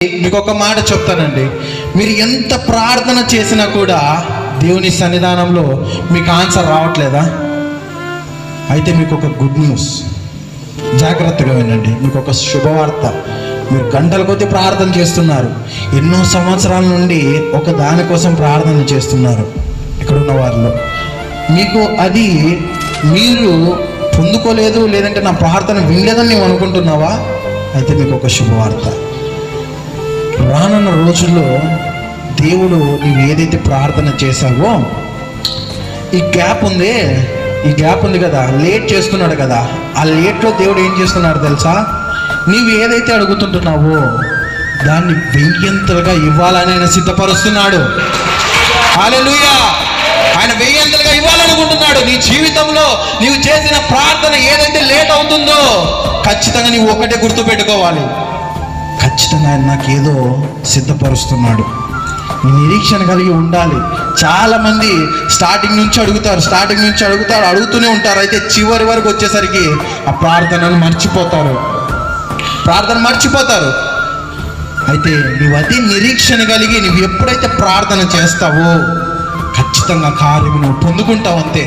మీకు ఒక మాట చెప్తానండి, మీరు ఎంత ప్రార్థన చేసినా కూడా దేవుని సన్నిధానంలో మీకు ఆన్సర్ రావట్లేదా? అయితే మీకు ఒక గుడ్ న్యూస్, జాగ్రత్తగా వినండి. మీకు ఒక శుభవార్త. మీరు గంటల కొద్దీ ప్రార్థన చేస్తున్నారు, ఎన్నో సంవత్సరాల నుండి ఒక దానికోసం ప్రార్థన చేస్తున్నారు. ఇక్కడున్న వారిలో మీకు అది మీరు పొందుకోలేదు, లేదంటే నా ప్రార్థన వినలేదని నువ్వు అనుకుంటున్నావా? అయితే మీకు ఒక శుభవార్త. రానున్న రోజుల్లో దేవుడు నీవు ఏదైతే ప్రార్థన చేశావో, ఈ గ్యాప్ ఉంది కదా, లేట్ చేస్తున్నాడు కదా, ఆ లేట్లో దేవుడు ఏం చేస్తున్నాడు తెలుసా? నీవు ఏదైతే అడుగుతుంటున్నావో దాన్ని వెయ్యంతలుగా ఇవ్వాలని ఆయన సిద్ధపరుస్తున్నాడు. హల్లెలూయా! ఆయన వెయ్యంతలుగా ఇవ్వాలనుకుంటున్నాడు. నీ జీవితంలో నీవు చేసిన ప్రార్థన ఏదైతే లేట్ అవుతుందో ఖచ్చితంగా నీవు ఒకటే గుర్తుపెట్టుకోవాలి, ఖచ్చితంగా ఆయన నాకేదో సిద్ధపరుస్తున్నాడు. నిరీక్షణ కలిగి ఉండాలి. చాలామంది స్టార్టింగ్ నుంచి అడుగుతారు, అడుగుతూనే ఉంటారు. అయితే చివరి వరకు వచ్చేసరికి ఆ ప్రార్థన మర్చిపోతారు. అయితే నువ్వు అదే నిరీక్షణ కలిగి నువ్వు ఎప్పుడైతే ప్రార్థన చేస్తావో ఖచ్చితంగా కార్యము నువ్వు పొందుకుంటావు. అంతే.